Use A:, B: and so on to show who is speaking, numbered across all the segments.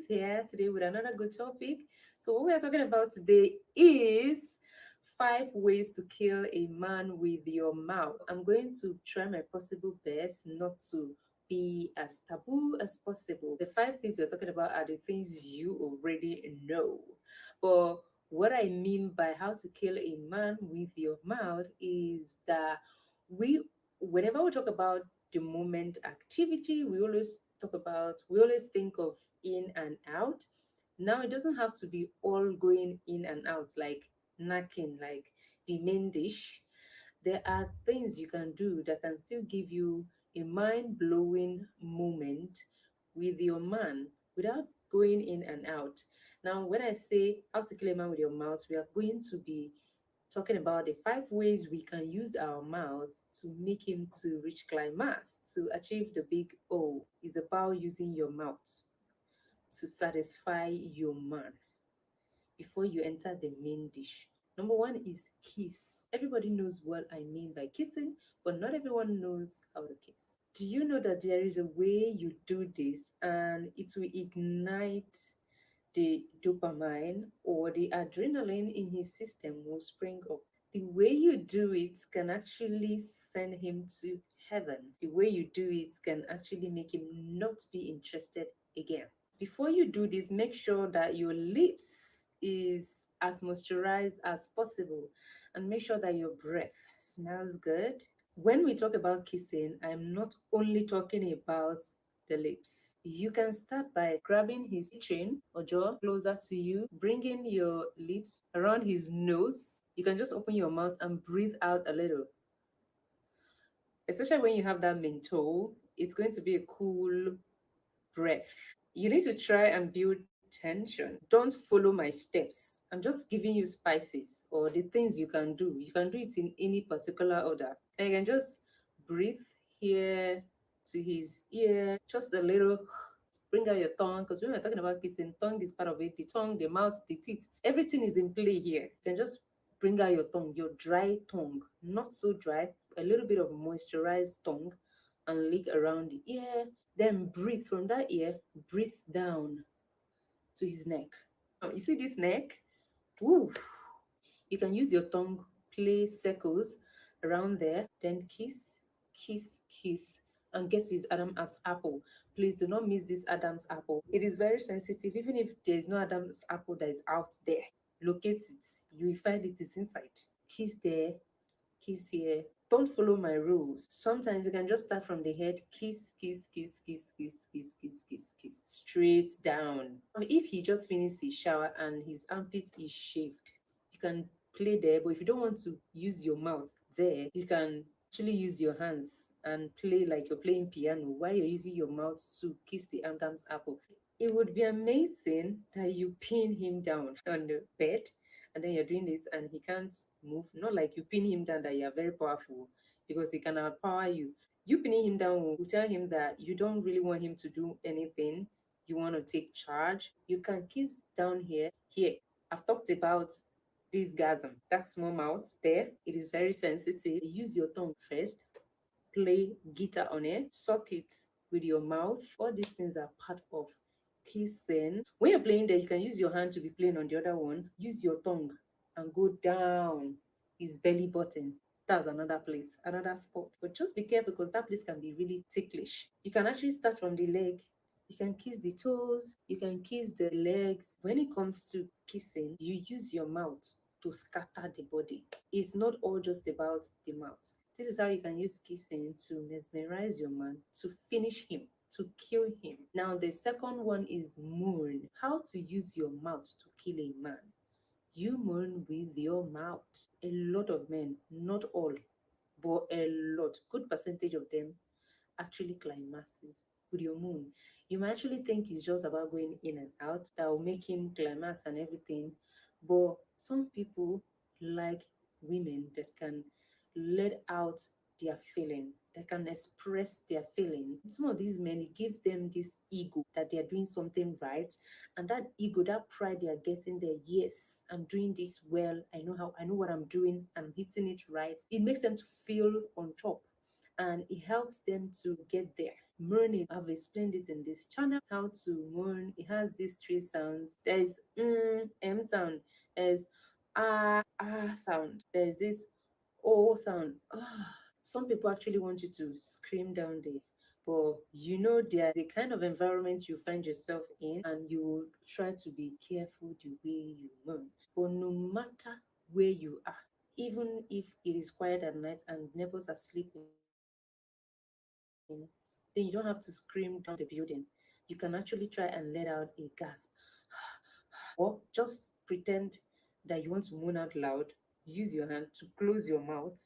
A: here today with another good topic. So, what we are talking about today is 5 ways to kill a man with your mouth. I'm going to try my possible best not to be as taboo as possible. The 5 things we're talking about are the things you already know. But what I mean by how to kill a man with your mouth is that we, whenever we talk about the moment activity, we always think of in and out. Now it doesn't have to be all going in and out like knacking, like the main dish. There are things you can do that can still give you a mind blowing moment with your man without going in and out. Now, when I say how to kill a man with your mouth, we are going to be talking about the 5 ways we can use our mouths to make him to reach climax, to achieve the big O. Is about using your mouth to satisfy your man before you enter the main dish. Number one is kiss. Everybody knows what I mean by kissing, but not everyone knows how to kiss. Do you know that there is a way you do this and it will ignite the dopamine or the adrenaline in his system will spring up? The way you do it can actually send him to heaven. The way you do it can actually make him not be interested again. Before you do this, make sure that your lips is as moisturized as possible and make sure that your breath smells good. When we talk about kissing, I'm not only talking about the lips. You can start by grabbing his chin or jaw closer to you, bringing your lips around his nose. You can just open your mouth and breathe out a little. Especially when you have that menthol, it's going to be a cool breath. You need to try and build tension. Don't follow my steps. I'm just giving you spices or the things you can do. You can do it in any particular order. And you can just breathe here to his ear, just a little. Bring out your tongue, because when we're talking about kissing, tongue is part of it. The tongue, the mouth, the teeth, everything is in play here. You can just bring out your tongue, your dry tongue, not so dry, a little bit of moisturized tongue, and lick around the ear. Then breathe from that ear, breathe down to his neck. You see this neck? Woo! You can use your tongue, play circles around there, then kiss, kiss, kiss, and get to his Adam's apple. Please do not miss this Adam's apple. It is very sensitive. Even if there is no Adam's apple that is out there, locate it. You will find it is inside. Kiss there, kiss here. Don't follow my rules. Sometimes you can just start from the head, kiss, kiss, kiss, kiss, kiss, kiss, kiss, kiss, kiss, straight down. If he just finished his shower and his armpit is shaved, you can play there. But if you don't want to use your mouth there, you can actually use your hands and play like you're playing piano while you're using your mouth to kiss the Adam's apple. It would be amazing that you pin him down on the bed and then you're doing this and he can't move. Not like you pin him down that you're very powerful, because he can outpower you. You pinning him down will tell him that you don't really want him to do anything. You want to take charge. You can kiss down here. Here, I've talked about this gasm. That small mouth there, it is very sensitive. Use your tongue first. Play guitar on it. Suck it with your mouth. All these things are part of kissing. When you're playing there, you can use your hand to be playing on the other one. Use your tongue and go down his belly button. That's another place, another spot. But just be careful because that place can be really ticklish. You can actually start from the leg. You can kiss the toes, you can kiss the legs. When it comes to kissing, you use your mouth to scatter the body. It's not all just about the mouth. This is how you can use kissing to mesmerize your man, to finish him, to kill him. Now, the second one is moan. How to use your mouth to kill a man. You moan with your mouth. A lot of men, not all, but a lot, good percentage of them actually climaxes with your moon. You might actually think it's just about going in and out that will make him climax and everything, but some people like women that can let out their feeling, that can express their feeling. Some of these men, it gives them this ego that they are doing something right, and that ego, that pride they are getting there. Yes, I'm doing this well. I know what I'm doing. I'm hitting it right. It makes them to feel on top and it helps them to get there. Mourning, I've explained it in this channel how to mourn. It has these three sounds. There's M sound, there's sound, there's this O sound. Some people actually want you to scream down there. But there's a kind of environment you find yourself in, and you try to be careful the way you mourn. But no matter where you are, even if it is quiet at night and neighbors are sleeping, then you don't have to scream down the building. You can actually try and let out a gasp, or just pretend that you want to moan out loud. Use your hand to close your mouth.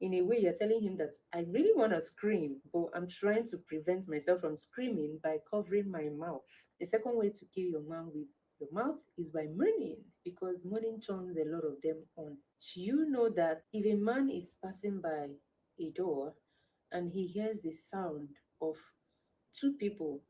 A: In a way, you're telling him that I really want to scream, but I'm trying to prevent myself from screaming by covering my mouth. The second way to kill your man with your mouth is by moaning, because moaning turns a lot of them on. Do you know that if a man is passing by a door and he hears the sound of two people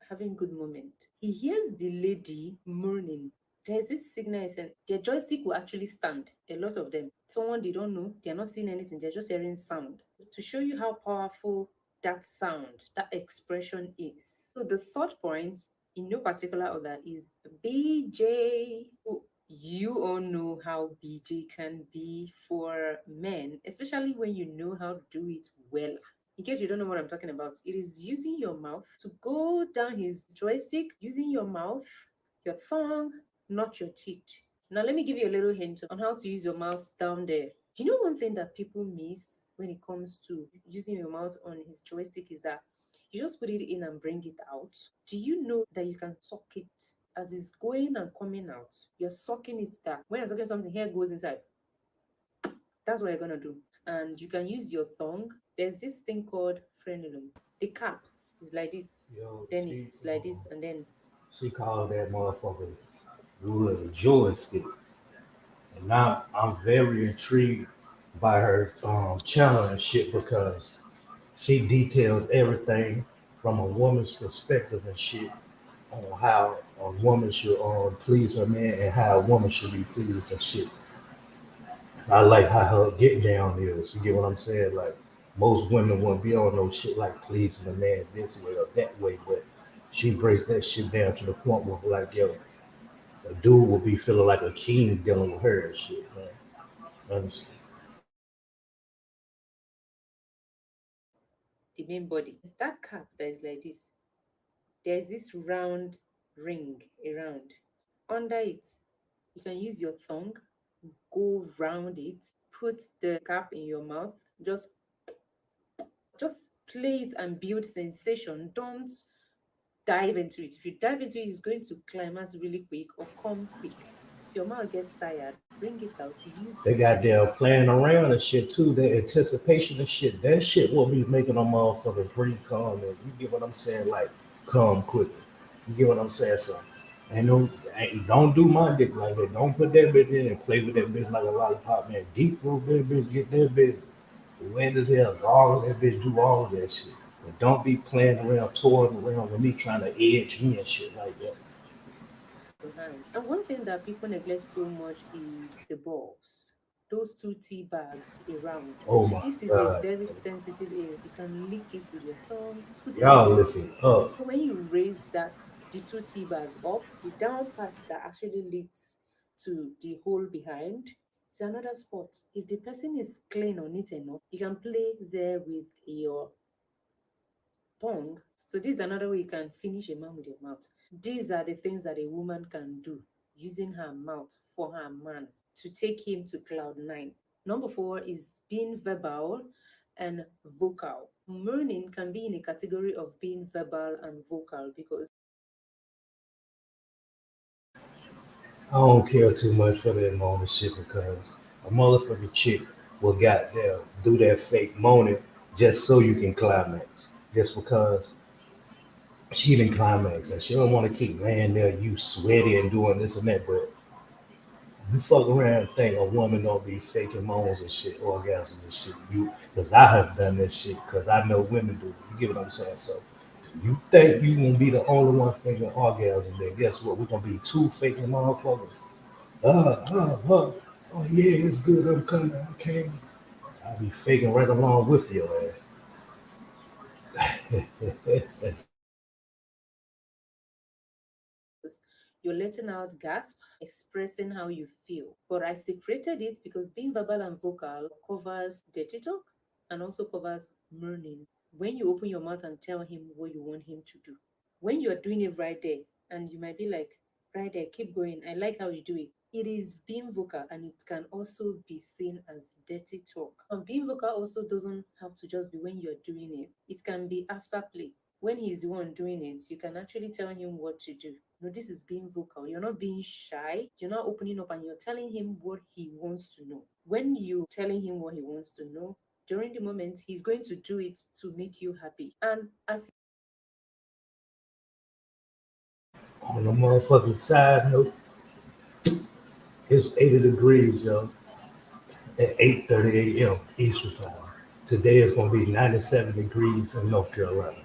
A: having good moment, he hears the lady mourning, there's this signal is their joystick will actually stand. A lot of them, someone they don't know, they're not seeing anything, they're just hearing sound, to show you how powerful that sound, that expression is. So the third point, in no particular order, is BJ. Oh, you all know how BJ can be for men, especially when you know how to do it well. In case you don't know what I'm talking about, it is using your mouth to go down his joystick, using your mouth, your tongue, not your teeth. Now, let me give you a little hint on how to use your mouth down there. You know, one thing that people miss when it comes to using your mouth on his joystick is that you just put it in and bring it out. Do you know that you can suck it as it's going and coming out? You're sucking it down. When you're sucking something, here goes inside. That's what you're gonna do. And you can use your tongue. There's this thing called frenulum. The cap is like this,
B: Yo,
A: then it's like this, and then
B: she calls that motherfucker wood joystick. And now I'm very intrigued by her channel and shit because she details everything from a woman's perspective and shit on how a woman should please her man and how a woman should be pleased and shit. I like how her get down is. You get what I'm saying? Like most women wouldn't be on no shit like pleasing a man this way or that way, but she breaks that shit down to the point where like yo, a dude will be feeling like a king dealing with her and shit, man. Understand?
A: the main body. That cap that is like this, there's this round ring around. Under it, you can use your tongue, go round it, put the cap in your mouth, just play it and build sensation. Don't dive into it. If you dive into it, it's going to climax really quick or come quick. If your mouth gets tired, bring it out. Use
B: They
A: your
B: got
A: tongue.
B: them playing around and shit too. That anticipation and shit. That shit will be making them motherfuckers pretty calm. And you get what I'm saying? Like calm quickly. You get what I'm saying? So don't do my dick like that. Don't put that bitch in and play with that bitch like a lollipop, man. Deep throat that bitch, get that bitch wet as hell. All of that bitch, do all of that shit. But don't be playing around, toying around with me trying to edge me and shit like that.
A: Your hand. And one thing that people neglect so much is the balls. Those two tea bags around.
B: Oh my
A: This is a
B: god.
A: very sensitive area. You can lick it with your thumb, put it on
B: Y'all
A: your
B: listen up.
A: so when you raise the two tea bags up, the down part that actually leads to the hole behind is another spot. If the person is clean on it enough, you can play there with your tongue. So this is another way you can finish a man with your mouth. These are the things that a woman can do using her mouth for her man to take him to cloud nine. Number four is being verbal and vocal. Mourning can be in a category of being verbal and vocal because
B: I don't care too much for that moaning shit because a motherfucking chick will goddamn do that fake moaning just so you can climax. Just because she didn't climax and she don't want to keep laying there, you sweaty and doing this and that, but you fuck around and think a woman don't be faking moans and shit, orgasms and shit. You, because I have done that shit because I know women do. You get what I'm saying? So you think you gonna be the only one faking orgasm, then guess what? We're gonna be two faking motherfuckers. Oh yeah, it's good. I'm coming. I came. I be faking right along with your ass.
A: because you're letting out gasp, expressing how you feel. But I separated it because being verbal and vocal covers dirty talk and also covers mourning. When you open your mouth and tell him what you want him to do, when you are doing it right there, and you might be like, right there, keep going. I like how you do it. It is being vocal and it can also be seen as dirty talk. And being vocal also doesn't have to just be when you're doing it, it can be after play. When he's the one doing it, you can actually tell him what to do. No, this is being vocal. You're not being shy. You're not opening up and you're telling him what he wants to know. When you telling him what he wants to know, during the moment, he's going to do it to make you happy. And as
B: On the motherfucking side note, it's 80 degrees, yo, at 8:30 a.m. Eastern time. Today is gonna be 97 degrees in North Carolina.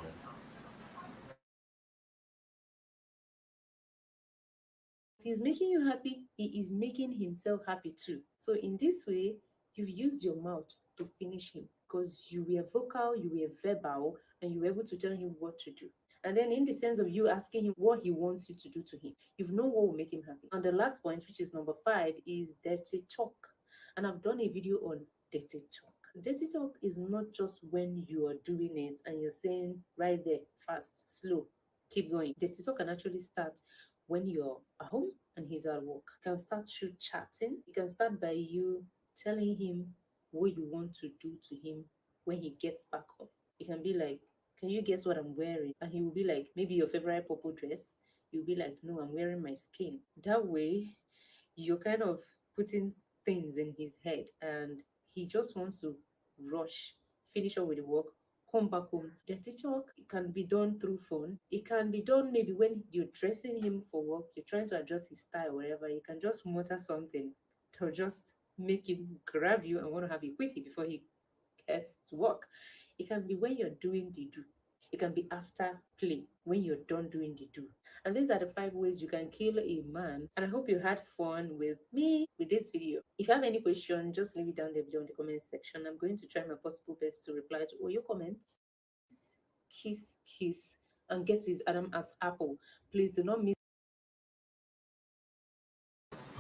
A: he's making you happy, he is making himself happy too. So in this way, you've used your mouth to finish him because you were vocal, you were verbal, and you were able to tell him what to do. And then in the sense of you asking him what he wants you to do to him, you've known what will make him happy. And the last point, which is number 5, is dirty talk. And I've done a video on dirty talk. Dirty talk is not just when you are doing it and you're saying right there, fast, slow, keep going. Dirty talk can actually start when you're at home and he's at work. You can start through chatting. You can start by you telling him what you want to do to him when he gets back home. You can be like, can you guess what I'm wearing? And he will be like, maybe your favorite purple dress. You'll be like, no, I'm wearing my skin. That way, you're kind of putting things in his head and he just wants to rush, finish up with the work, come back home. Dirty talk, it can be done through phone. It can be done maybe when you're dressing him for work, you're trying to adjust his style, or whatever. You can just mutter something to just make him grab you and want to have you quickly before he gets to work. It can be when you're doing the do. It can be after play when you're done doing the do. And these are the 5 ways you can kill a man. And I hope you had fun with me with this video. If you have any question, just leave it down there below in the comment section. I'm going to try my possible best to reply to all your comments. Kiss, kiss, and get to his Adam as apple. Please do not miss.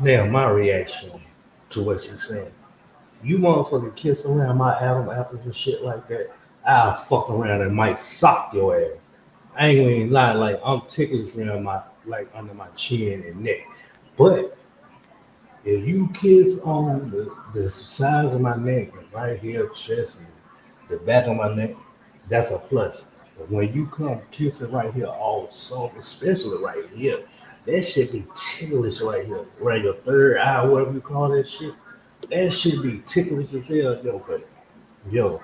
B: Now, my reaction to what she's saying. You motherfucking kiss around my Adam apples and shit like that, I'll fuck around and might sock your ass. I ain't gonna even lie, like I'm ticklish around my like under my chin and neck. But if you kiss on the sides of my neck and right here, chest and the back of my neck, that's a plus. But when you come kissing right here, all soft, especially right here, that shit be ticklish right here, right your third eye, whatever you call that shit. That shit be ticklish as hell, yo. But yo,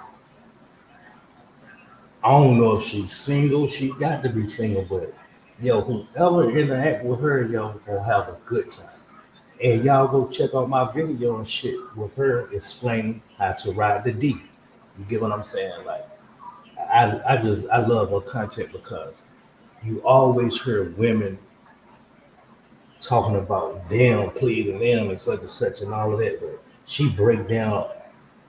B: I don't know if she's single. She got to be single, but yo, whoever interact with her, yo, gonna have a good time. And y'all go check out my video and shit with her explaining how to ride the D. You get what I'm saying? Like, I love her content because you always hear women talking about them pleading them and such and all of that, but she break down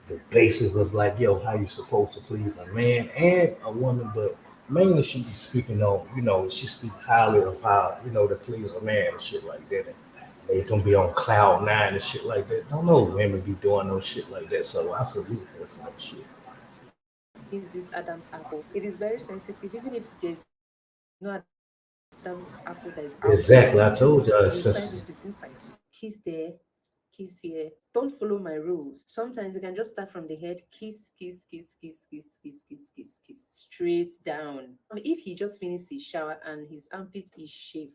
B: the basis of like, yo, how you supposed to please a man and a woman, but mainly she be speaking on, she speak highly of how, to please a man and shit like that. And they gonna be on cloud nine and shit like that. Don't know women be doing no shit like that. So I salute her for that shit.
A: This Adam's apple. It is very sensitive, even if there's no Adam's apple that is outside.
B: Exactly.
A: You'll
B: I
A: find
B: told
A: it
B: y'all
A: is
B: it's
A: inside.
B: sensitive.
A: Kiss there, kiss here. Don't follow my rules. Sometimes you can just start from the head, kiss, kiss, kiss, kiss, kiss, kiss, kiss, kiss, kiss, straight down. If he just finished his shower and his armpit is shaved,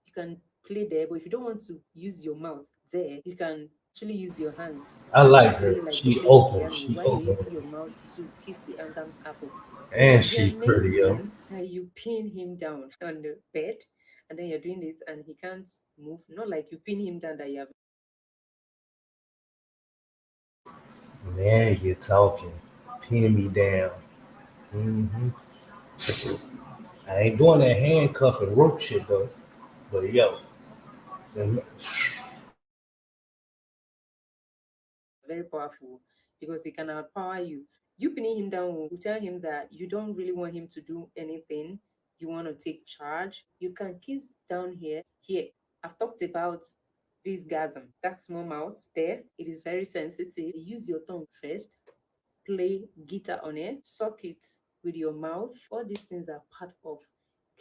A: you can play there. But if you don't want to use your mouth there, you can actually use your hands
B: I
A: and
B: like
A: play
B: her.
A: like you're
B: She
A: playing
B: open.
A: piano
B: She
A: while you're
B: open.
A: using your mouth to kiss the Adam's apple. It
B: And
A: would be
B: she pretty, yo.
A: amazing that you pin him down on the bed and then you're doing this and he can't move. Not like you pin him down that you have.
B: Man, you're talking. Pin me down. hmm I ain't doing that handcuff and rope shit though. But yo, them-
A: Very powerful because he can outpower you. You pinning him down will tell him that you don't really want him to do anything. You want to take charge. You can kiss down here. Here, I've talked about this gasm. That small mouth there, it is very sensitive. Use your tongue first, play guitar on it, suck it with your mouth. All these things are part of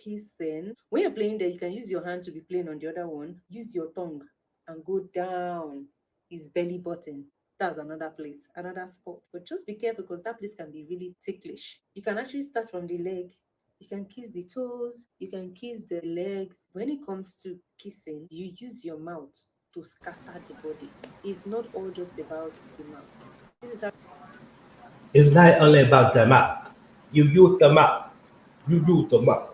A: kissing. When you're playing there, you can use your hand to be playing on the other one. Use your tongue and go down his belly button. That's another place, another spot. But just be careful because that place can be really ticklish. You can actually start from the leg. You can kiss the toes, you can kiss the legs. When it comes to kissing, you use your mouth to scatter the body. It's not all just about the mouth. This is how
B: It's not only about the mouth. You use the mouth. You use the mouth.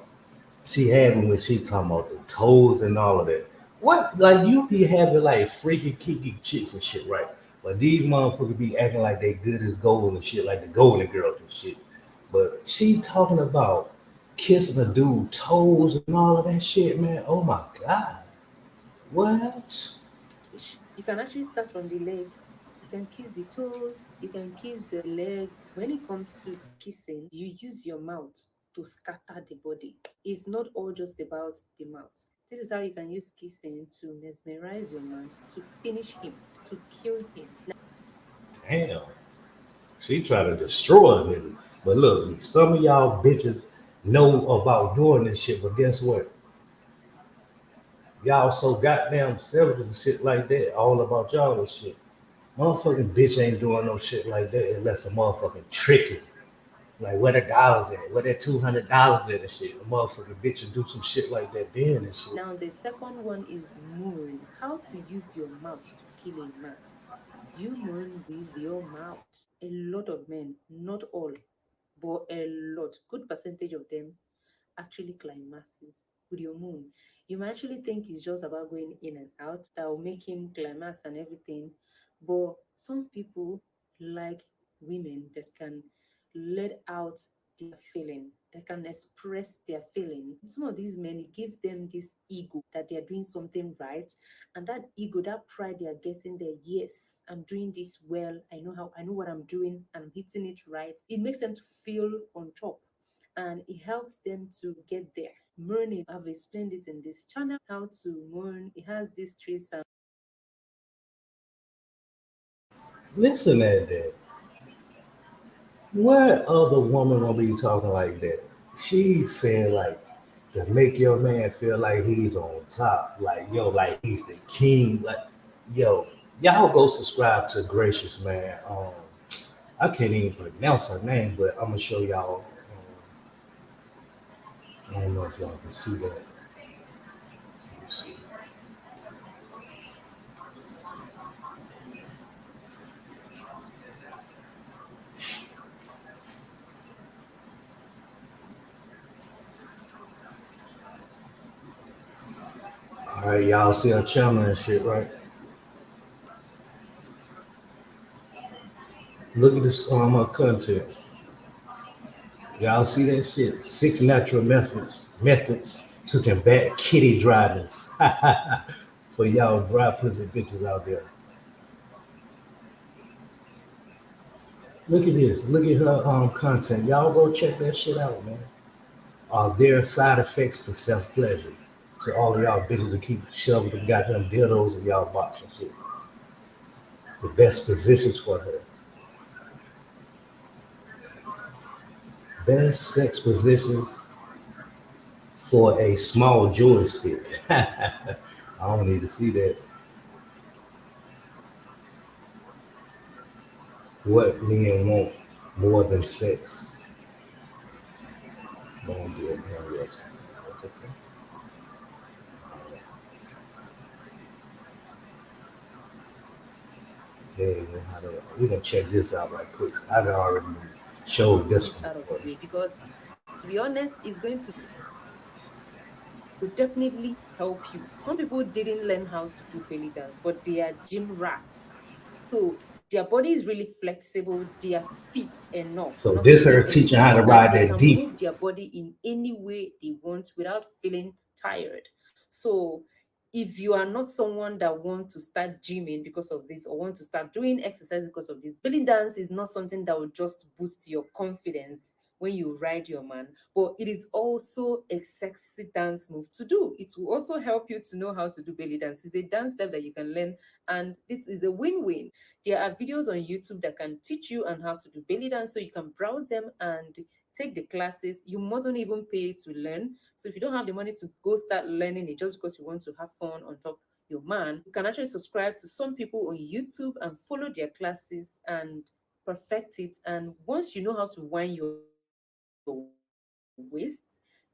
B: She had me when she talking about the toes and all of that. What like you be having like freaky kinky chicks and shit, right? But these motherfuckers be acting like they good as gold and shit, like the golden girls and shit. But she talking about kissing a dude toes and all of that shit, man. Oh my god. What?
A: you can actually start from the leg. You can kiss the toes, you can kiss the legs. When it comes to kissing, you use your mouth to scatter the body. It's not all just about the mouth. This is how you can use kissing to mesmerize your man, to finish him, to kill him.
B: Damn. She trying to destroy a nigga. But look, some of y'all bitches know about doing this shit, but guess what? Y'all so goddamn selfish and shit like that, all about y'all and shit. Motherfucking bitch ain't doing no shit like that unless a motherfucking tricky. Like where the dollars at? Where that $200 at and shit? A motherfucking bitch and do some shit like that then and shit.
A: Now, the second one is moon. How to use your mouth to kill a man. You moan with your mouth. A lot of men, not all, but a lot, good percentage of them actually climaxes with your moon. You might actually think it's just about going in and out that will make him climax and everything. But some people like women that can let out their feeling, that can express their feeling. Some of these men, it gives them this ego that they're doing something right. And that ego, that pride they are getting there, yes, I'm doing this well. I know what I'm doing, and I'm hitting it right. It makes them to feel on top and it helps them to get there. Learning, I've explained it in this channel how to learn. It has these three sounds.
B: Listen at that. What other woman gonna be talking like that? She's saying like to make your man feel like he's on top, like yo, like he's the king. Like yo, y'all go subscribe to Gracious Man. I can't even pronounce her name, but I'm gonna show y'all. I don't know if y'all can see that. Let me see. All right, y'all see her channel and shit, right? Look at this her content. Y'all see that shit? 6 natural methods to combat kitty dryness. For y'all dry pussy bitches out there. Look at this. Look at her content. Y'all go check that shit out, man. Are there side effects to self pleasure? To all of y'all bitches who keep shoving the goddamn dildos in y'all box and shit. The best positions for her. Best sex positions for a small joystick. I don't need to see that. What men want more than sex. Don't do it. Hey, we're gonna check this out right quick. I've already showed this
A: It
B: one
A: out of
B: before.
A: the way because, to be honest, it's going to definitely help you. Some people didn't learn how to do belly dance, but they are gym rats. So their body is really flexible, they are fit enough,
B: So
A: not to
B: this
A: say
B: her teaching how
A: anything,
B: to
A: that
B: ride
A: they
B: that
A: can
B: deep.
A: move their body in any way they want without feeling tired. So if you are not someone that want to start gymming because of this or want to start doing exercise because of this, belly dance is not something that will just boost your confidence when you ride your man, but it is also a sexy dance move to do. It will also help you to know how to do belly dance. It's a dance step that you can learn, and this is a win-win. There are videos on YouTube that can teach you on how to do belly dance, so you can browse them and take the classes. You mustn't even pay to learn. So if you don't have the money to go start learning it just because you want to have fun on top your man, you can actually subscribe to some people on YouTube and follow their classes and perfect it. And once you know how to wind your waist,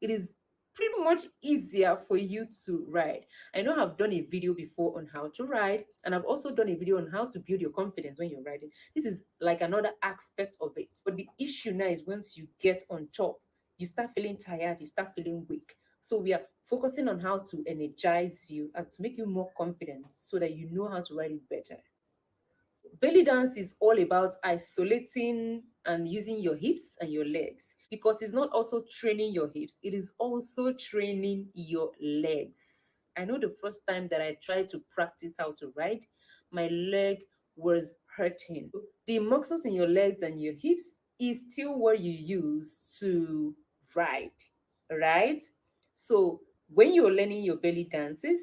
A: it is pretty much easier for you to ride. I know I've done a video before on how to ride, and I've also done a video on how to build your confidence when you're riding. This is like another aspect of it. But the issue now is once you get on top, you start feeling tired, you start feeling weak. So we are focusing on how to energize you and to make you more confident so that you know how to ride it better. Belly dance is all about isolating and using your hips and your legs, because it's not also training your hips, it is also training your legs. I know the first time that I tried to practice how to ride, my leg was hurting. The muscles in your legs and your hips is still what you use to ride, right? So when you're learning your belly dances,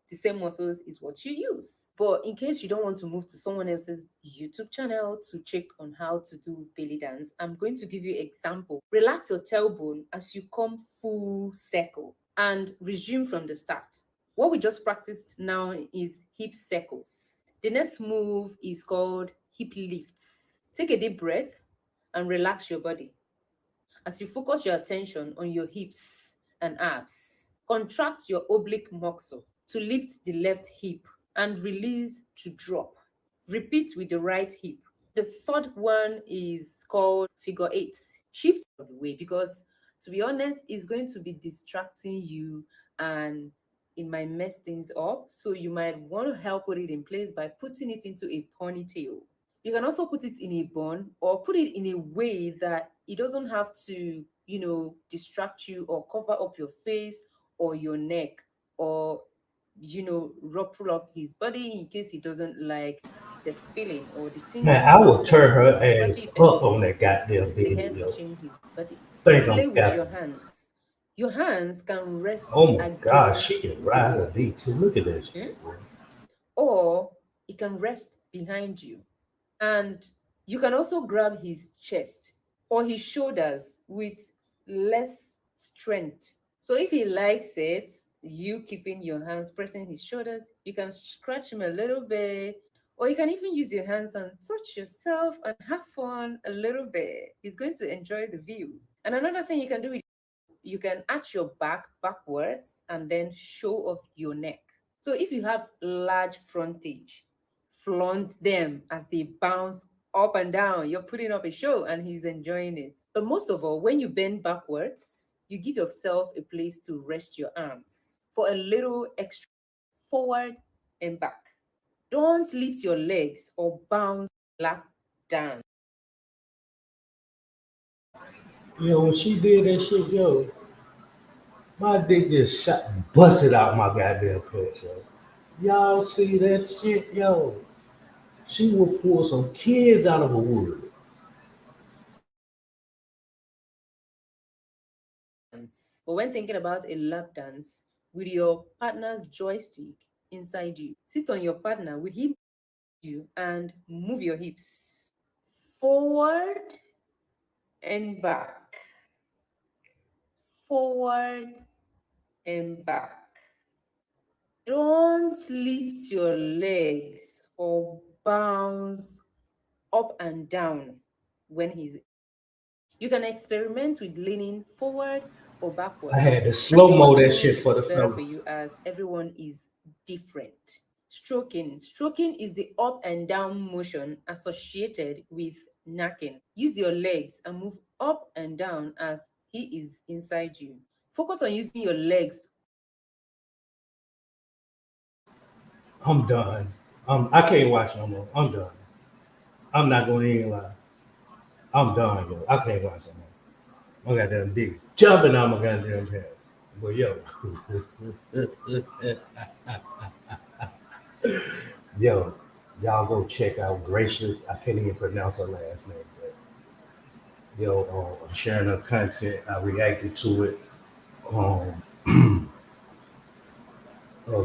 A: the same muscles is what you use. But in case you don't want to move to someone else's YouTube channel to check on how to do belly dance, I'm going to give you an example. Relax your tailbone as you come full circle and resume from the start. What we just practiced now is hip circles. The next move is called hip lifts. Take a deep breath and relax your body as you focus your attention on your hips and abs. Contract your oblique muscle to lift the left hip and release to drop. Repeat with the right hip. The third one is called figure eight. Shift out of the way, because to be honest, it's going to be distracting you and it might mess things up. So you might want to help put it in place by putting it into a ponytail. You can also put it in a bun or put it in a way that it doesn't have to, distract you or cover up your face or your neck, or, ruffle up his body in case he doesn't like the feeling or the
B: Man,
A: tingling
B: I will
A: or
B: turn
A: the
B: her
A: scratchy
B: ass
A: effect
B: up
A: of
B: on that goddamn
A: the
B: video,
A: hair
B: yo.
A: touching his body.
B: Think I'm
A: Play with your
B: capping.
A: hands. Your hands can rest
B: Oh my God, she
A: against
B: can
A: the
B: ride a
A: wall,
B: D too. Look at this
A: hmm?
B: shit, boy.
A: Or it can rest behind you. And you can also grab his chest or his shoulders with less strength. So if he likes it, you keeping your hands pressing his shoulders, you can scratch him a little bit, or you can even use your hands and touch yourself and have fun a little bit. He's going to enjoy the view. And another thing you can do, you can arch your back backwards and then show off your neck. So if you have large frontage, flaunt them as they bounce up and down. You're putting up a show and he's enjoying it. But most of all, when you bend backwards, you give yourself a place to rest your arms for a little extra forward and back. Don't lift your legs or bounce lap dance.
B: Yo, when she did that shit, yo, my dick just shot, busted out my goddamn pants, yo. Y'all see that shit, yo? She will pull some kids out of a wood.
A: But when thinking about a lap dance with your partner's joystick inside you, sit on your partner with him you and move your hips forward and back, forward and back. Don't lift your legs or bounce up and down when he's. You can experiment with leaning forward or
B: I had to
A: backwards and
B: slow
A: see
B: mo
A: what
B: that shit
A: feels
B: for the
A: better for
B: fellas.
A: you, as everyone is different. Stroking. Stroking is the up and down motion associated with knacking. Use your legs and move up and down as he is inside you. Focus on using your legs.
B: I'm done. I can't watch no more. I'm done. I'm not gonna even lie. I'm done, yo. I can't watch no more. My goddamn dick jumping out my goddamn head. But yo, yo, y'all go check out Gracious. I can't even pronounce her last name, but yo, I'm sharing her content. I reacted to it. Um,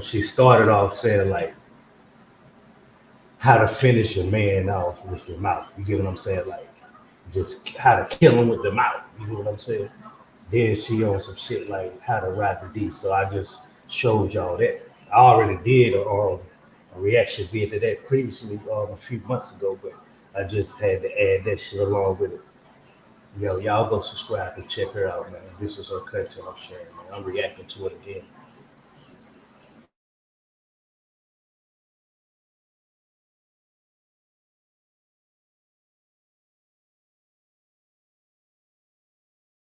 B: she started off saying like how to finish a man off with your mouth. You get what I'm saying? Like just how to kill him with the mouth. You get what I'm saying? Then she on some shit like how to ride the D. So I just showed y'all that. I already did a reaction video to that previously a few months ago, but I just had to add that shit along with it. Yo, y'all go subscribe and check her out, man. This is her content I'm sharing, man. I'm reacting to it again.